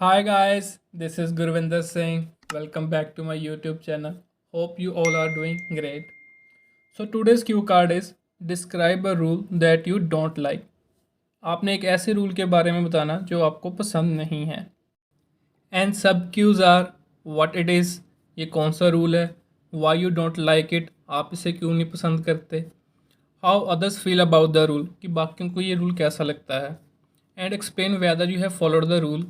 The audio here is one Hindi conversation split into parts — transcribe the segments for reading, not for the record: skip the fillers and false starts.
Hi guys, this is Gurvinder Singh. Welcome back to my YouTube channel. Hope you all are doing great. So today's cue card is describe a rule that you don't like. आपने एक ऐसे रूल के बारे में बताना जो आपको पसंद नहीं है. एंड सब cues are what it is, ये कौन सा रूल है, why you don't like it, आप इसे क्यों नहीं पसंद करते, how others feel about the rule, कि बाकियों को ये रूल कैसा लगता है, and explain whether you have followed the rule,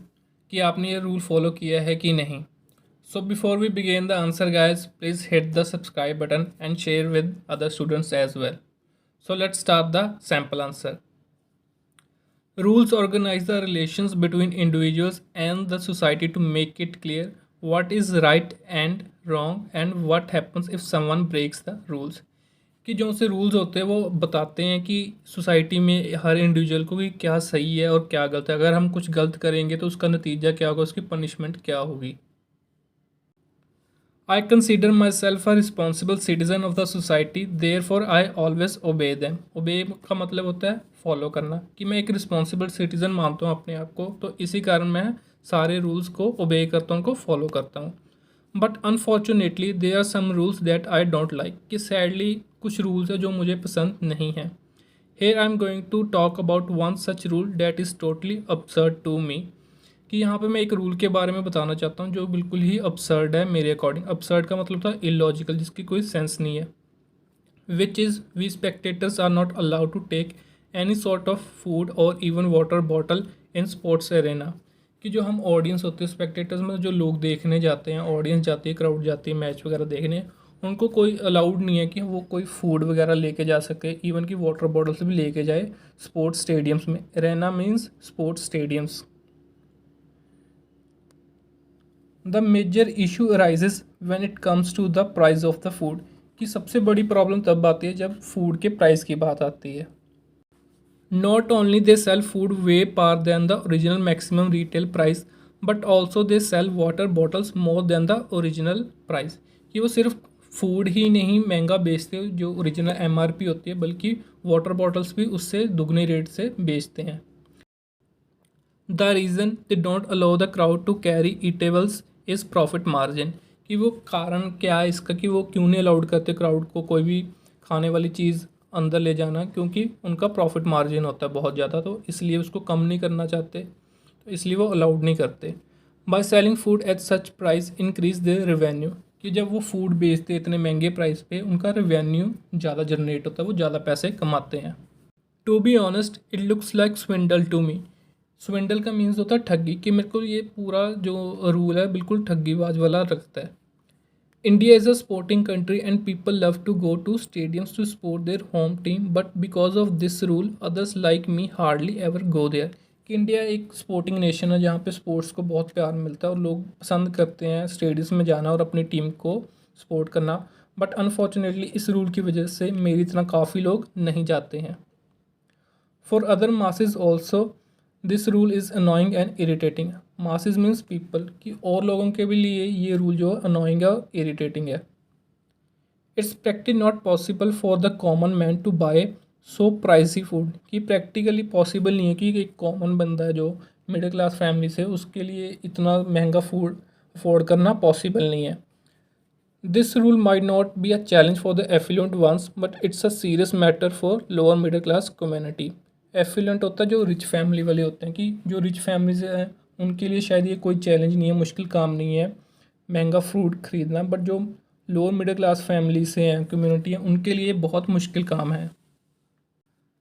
कि आपने ये रूल फॉलो किया है कि नहीं. So before we begin the answer guys, please hit the subscribe button and share with other students as well. So let's start the sample answer. Rules organize the relations between individuals and the society to make it clear what is right and wrong and what happens if someone breaks the rules. कि जो से रूल्स होते हैं वो बताते हैं कि सोसाइटी में हर इंडिविजुअल को कि क्या सही है और क्या गलत है. अगर हम कुछ गलत करेंगे तो उसका नतीजा क्या होगा, उसकी पनिशमेंट क्या होगी. I consider myself a responsible citizen of the society, therefore I always obey them. Obey का मतलब होता है फॉलो करना, कि मैं एक रिस्पॉन्सिबल सिटीज़न मानता हूँ अपने आप को, तो इसी कारण मैं सारे रूल्स को ओबे करता हूँ, उनको फॉलो करता हूँ. But unfortunately there are some rules that I don't like, कि सैडली कुछ रूल्स है जो मुझे पसंद नहीं हैं. Here I am going to talk about one such rule that is totally absurd to me. कि यहाँ पे मैं एक रूल के बारे में बताना चाहता हूँ जो बिल्कुल ही absurd है मेरे अकॉर्डिंग. absurd का मतलब था इलॉजिकल, जिसकी कोई सेंस नहीं है. Which is we spectators are not allowed to take any sort of food और even water bottle in sports arena. कि जो हम ऑडियंस होते हैं, स्पेक्टेटर्स में जो लोग देखने जाते हैं, ऑडियंस जाती है, क्राउड जाती है मैच वगैरह देखने, उनको कोई अलाउड नहीं है कि वो कोई फूड वगैरह लेके जा सके, इवन कि वाटर बॉटल्स भी लेके जाए स्पोर्ट्स स्टेडियम्स में. Arena means sports stadiums. The major issue arises when it comes to the price of the food. कि सबसे बड़ी प्रॉब्लम तब आती है जब फूड के प्राइस की बात आती है. Not only they sell food way far than the original maximum retail price, but also they sell water bottles more than the original price. कि वो सिर्फ फूड ही नहीं महंगा बेचते जो ओरिजिनल MRP होती है, बल्कि वाटर बॉटल्स भी उससे दुगने रेट से बेचते हैं. The reason they don't allow the crowd to carry eatables is profit margin. कि वो कारण क्या है इसका कि वो क्यों नहीं अलाउड करते क्राउड को कोई भी खाने वाली चीज़ अंदर ले जाना, क्योंकि उनका प्रॉफिट मार्जिन होता है बहुत ज़्यादा, तो इसलिए उसको कम नहीं करना चाहते, तो इसलिए वो अलाउड नहीं करते. By selling food at such price increase their revenue. कि जब वो फूड बेचते इतने महंगे प्राइस पे, उनका रेवेन्यू ज़्यादा जनरेट होता है, वो ज़्यादा पैसे कमाते हैं. To be honest it looks like swindle to me. Swindle का मीन्स होता है ठगी, कि मेरे को ये पूरा जो रूल है बिल्कुल ठगीबाज वाला रखता है. India is a sporting country and people love to go to stadiums to support their home team, but because of this rule others like me hardly ever go there. कि इंडिया एक स्पोर्टिंग नेशन है जहाँ पे स्पोर्ट्स को बहुत प्यार मिलता है और लोग पसंद करते हैं स्टेडियम्स में जाना और अपनी टीम को सपोर्ट करना. बट अनफॉर्चुनेटली इस रूल की वजह से मेरी तरह काफ़ी लोग नहीं जाते हैं. For other masses also, this rule is annoying and irritating. Masses means people, कि और लोगों के भी लिए ये रूल जो annoying है और irritating है. It's practically not possible for the common man to buy so pricey food. कि practically possible नहीं है कि एक common बंदा है जो मिडिल क्लास फैमिली से, उसके लिए इतना महंगा फूड अफोर्ड करना पॉसिबल नहीं है. This rule might not be a challenge for the affluent ones, but it's a serious matter for lower middle class community. Effluent होता है जो रिच फैमिली वाले होते हैं, कि जो रिच फैमिली से हैं उनके लिए शायद ये कोई चैलेंज नहीं है, मुश्किल काम नहीं है महंगा फूड खरीदना, बट जो लोअर मिडिल क्लास फैमिली से हैं, कम्युनिटी है, उनके लिए बहुत मुश्किल काम है.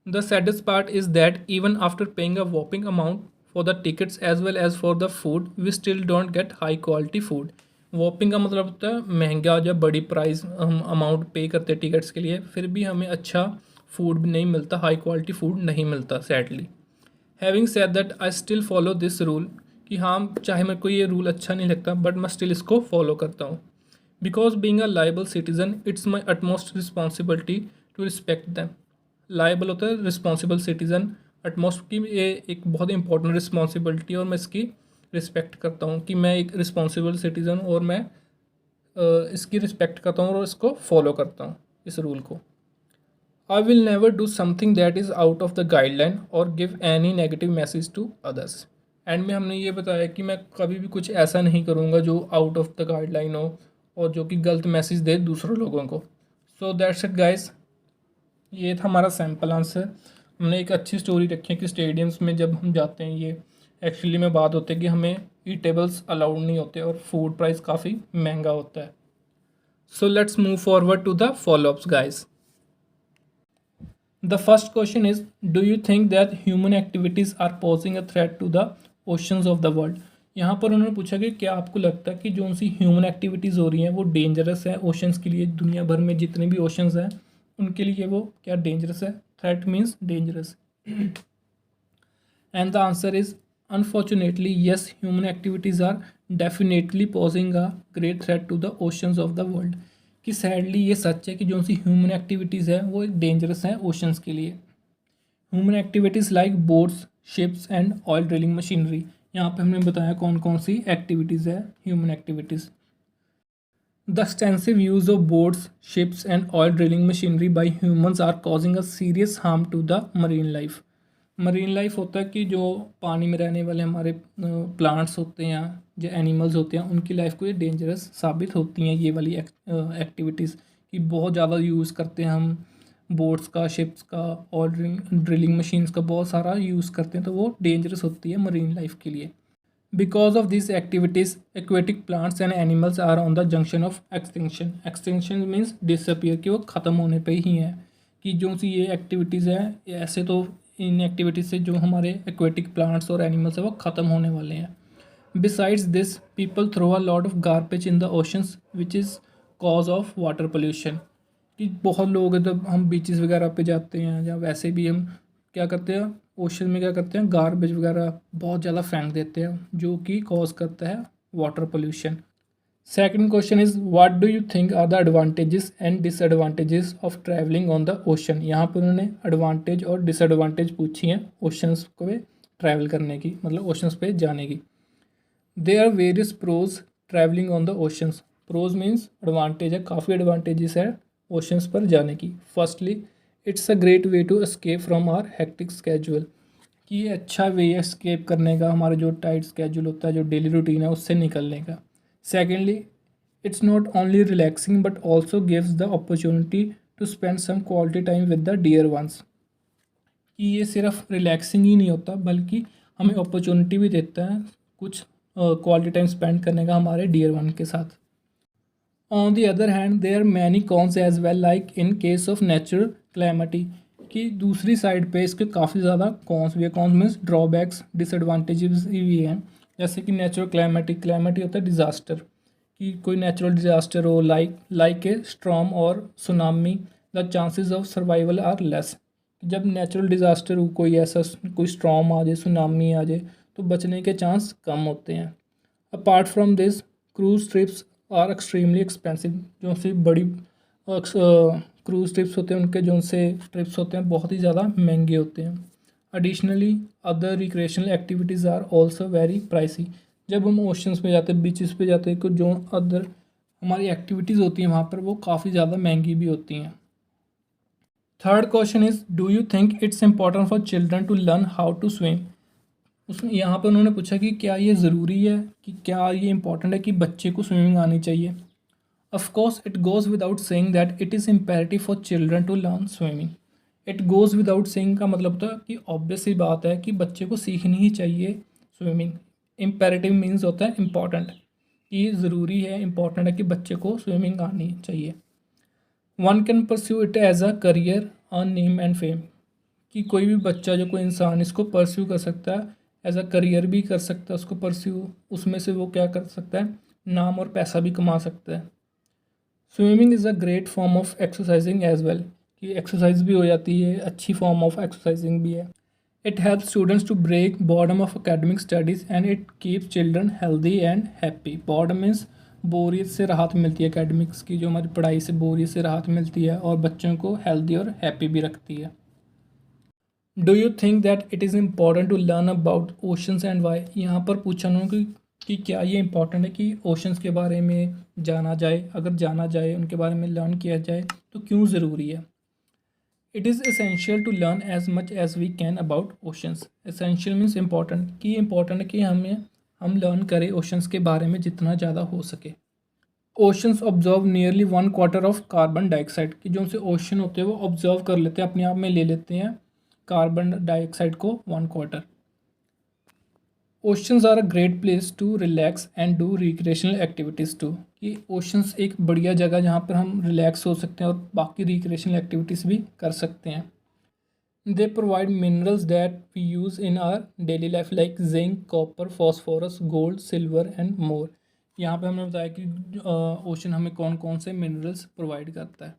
The saddest part is that even after paying a whopping amount for the tickets as well as for the food we still don't get high quality food. Whopping का मतलब होता है महंगा, जब बड़ी प्राइस हम अमाउंट पे करते हैं टिकट्स के लिए, फिर भी हमें अच्छा फूड भी नहीं मिलता, हाई क्वालिटी फूड नहीं मिलता sadly. Having said that I still follow this rule. कि हाँ, चाहे मेरे को ये रूल अच्छा नहीं लगता बट मैं स्टिल इसको फॉलो करता हूँ. Because being a liable citizen it's my utmost responsibility to respect them. Liable होता है रिस्पॉन्सिबल सिटीज़न, अटमोस्ट की ये एक बहुत इंपॉर्टेंट रिस्पॉन्सिबिलिटी, और मैं इसकी रिस्पेक्ट करता हूँ कि मैं एक रिस्पॉन्सिबल सिटीज़न और मैं इसकी रिस्पेक्ट करता हूँ और इसको फॉलो करता हूँ इस रूल को. I will never do something that is out of the guideline or give any negative message to others. And में हमने ये बताया कि मैं कभी भी कुछ ऐसा नहीं करूँगा जो आउट ऑफ द गाइडलाइन हो और जो कि गलत मैसेज दे दूसरों लोगों को। सो दैट्स इट गाइस, ये था हमारा सैम्पल आंसर। हमने एक अच्छी स्टोरी रखी है कि स्टेडियम्स में जब हम जाते हैं, ये एक्चुअली में बात होती है कि हमें ईटेबल्स अलाउड नहीं होते और फूड प्राइस काफ़ी महंगा होता है। So let's move forward to the followups guys. The first question is, do you think that human activities are posing a threat to the oceans of the world? यहाँ पर उन्होंने पूछा कि क्या आपको लगता है कि जो उनसी ह्यूमन एक्टिविटीज़ हो रही हैं वो डेंजरस है ओशंस के लिए? दुनिया भर में जितने भी ओशंस हैं उनके लिए वो क्या डेंजरस है? Threat means dangerous. And the answer is unfortunately yes, human activities are definitely posing a great threat to the oceans of the world. कि सैडली ये सच है कि जो सी ह्यूमन एक्टिविटीज़ है वो डेंजरस हैं ओशंस के लिए। Human activities like boats, ships and oil drilling machinery. यहाँ पे हमने बताया कौन कौन सी एक्टिविटीज़ है human activities. The extensive use of boats, ships and oil drilling machinery by humans are causing a serious harm to the marine life. Marine life होता है कि जो पानी में रहने वाले हमारे प्लांट्स होते हैं, जो एनिमल्स होते हैं, उनकी लाइफ को ये डेंजरस साबित होती हैं ये वाली एक्टिविटीज़। कि बहुत ज़्यादा यूज़ करते हैं हम बोट्स का, शिप्स का और ड्रिलिंग मशीन्स का बहुत सारा यूज़ करते हैं, तो वो डेंजरस होती है मरीन लाइफ के लिए। Because of this activities aquatic plants and animals are on the junction of extinction. Extinction means disappear, कि वो ख़त्म होने पे ही है। कि जो सी ये एक्टिविटीज़ है, ऐसे तो इन एक्टिविटीज़ से जो हमारे एक्वेटिक प्लांट्स और एनिमल्स है वो ख़त्म होने वाले हैं। Besides this people throw a lot of garbage in the oceans which is cause of water pollution. कि बहुत लोग जब हम बीचेस वगैरह पे जाते हैं या वैसे भी हम क्या करते हैं, ओशन में क्या करते हैं, गार्बेज वगैरह बहुत ज़्यादा फेंक देते हैं जो कि कॉज करता है water pollution. Second question is, what do you think are the advantages and disadvantages of travelling on the ocean. यहाँ पर उन्होंने एडवांटेज और डिसएडवांटेज पूछी हैं ओशंस को ट्रैवल करने की, मतलब ओशंस पे जाने की। There are various pros travelling on the oceans. Pros means advantage है, काफ़ी एडवांटेजेस है ओशंस पर जाने की। Firstly, it's a great way to escape from our hectic schedule. कि ये अच्छा वे है एस्केप करने का, हमारा जो टाइट स्केड्यूल होता है, जो डेली रूटीन है, उससे निकलने का। Secondly, it's not only relaxing but also gives the opportunity to spend some quality time with the dear ones। कि ये सिर्फ रिलैक्सिंग ही नहीं होता बल्कि हमें अपॉर्चुनिटी भी देता है कुछ क्वालिटी टाइम स्पेंड करने का हमारे डियर वन के साथ। On the other hand there many cons as well, like in case of natural calamity. कि दूसरी साइड पे इसके काफ़ी ज़्यादा कॉन्स भी है। कॉन्स मीन्स ड्रॉबैक्स, डिसएडवांटेजेस भी हैं। जैसे कि नेचुरल क्लैमिटी होता है डिज़ास्टर। कि कोई नेचुरल डिज़ास्टर हो लाइक ए स्ट्रॉम और tsunami, the chances of survival are less. जब नेचुरल डिज़ास्टर हो, कोई ऐसा कोई स्ट्रॉम आ जाए, सुनामी आ जाए, तो बचने के चांस कम होते हैं। Apart from this, cruise trips are extremely expensive. जो सी बड़ी क्रूज ट्रिप्स होते हैं, उनके जो से ट्रिप्स होते हैं बहुत ही ज़्यादा महंगे होते हैं। Additionally other recreational activities are also very pricey. जब हम ओशंस पे जाते हैं, बीचेस पे जाते हैं, तो जो अदर हमारी एक्टिविटीज़ होती हैं वहाँ पर वो काफ़ी ज़्यादा महंगी भी होती हैं। Third question is, do you think it's important for children to learn how to swim. उसमें यहाँ पर उन्होंने पूछा कि क्या ये ज़रूरी है, कि क्या ये इम्पॉर्टेंट है कि बच्चे को स्विमिंग आनी चाहिए। Of course it goes without saying that it is imperative for children to learn swimming. It goes without saying का मतलब होता है कि ऑब्वियस ही बात है कि बच्चे को सीखनी ही चाहिए स्विमिंग। इम्पेरेटिव मीन्स होता है इम्पॉर्टेंट, ये ज़रूरी है, इम्पॉर्टेंट है कि बच्चे को स्विमिंग आनी चाहिए। One can pursue it as a career, earn name and fame. कि कोई भी बच्चा, जो कोई इंसान इसको परस्यू कर सकता है, एज अ करियर भी कर सकता है उसको परस्यू, उसमें से वो क्या कर सकता है, नाम और पैसा भी कमा सकता है। Swimming is a great form of exercising as well. कि एक्सरसाइज भी हो जाती है, अच्छी फॉर्म ऑफ एक्सरसाइजिंग भी है। It help students to break boredom of academic studies and it keep children healthy and happy. Boredom means बोरियत से राहत मिलती है, एकेडमिक्स की जो हमारी पढ़ाई से बोरियत से राहत मिलती है, और बच्चों को हेल्दी और हैप्पी भी रखती है। Do you think that it is important to learn about oceans and why. यहाँ पर पूछा उन्होंने कि क्या ये इम्पॉर्टेंट है कि ओशंस के बारे में जाना जाए, अगर जाना जाए उनके बारे में लर्न किया जाए तो क्यों ज़रूरी है। It is essential to learn as much as we can about oceans. Essential means important, कि इम्पॉर्टेंट है कि हम लर्न करें ओशंस के बारे में जितना ज़्यादा हो सके। Oceans observe nearly 1/4 of carbon dioxide, कि जो उनसे ओशन होते हैं वो ऑब्जर्व कर लेते हैं, अपने आप में ले लेते हैं कार्बन डाइऑक्साइड को 1/4। Oceans are a great place to relax and do recreational activities too, कि ओशंस एक बढ़िया जगह जहाँ पर हम रिलैक्स हो सकते हैं और बाकी रिक्रिएशनल एक्टिविटीज़ भी कर सकते हैं। They provide minerals that we use in our daily life like zinc, copper, phosphorus, gold, silver and more. यहाँ पे हमने बताया कि ओशन हमें कौन कौन से मिनरल्स प्रोवाइड करता है।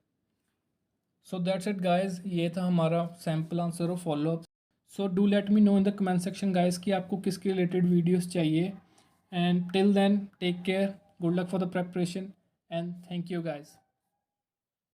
सो दैट्स इट गाइस, ये था हमारा सैम्पल आंसर और follow up. So do let me know in the comment section guys कि आपको किसके रिलेटेड वीडियोस चाहिए। And till then take care, good luck for the preparation and thank you guys.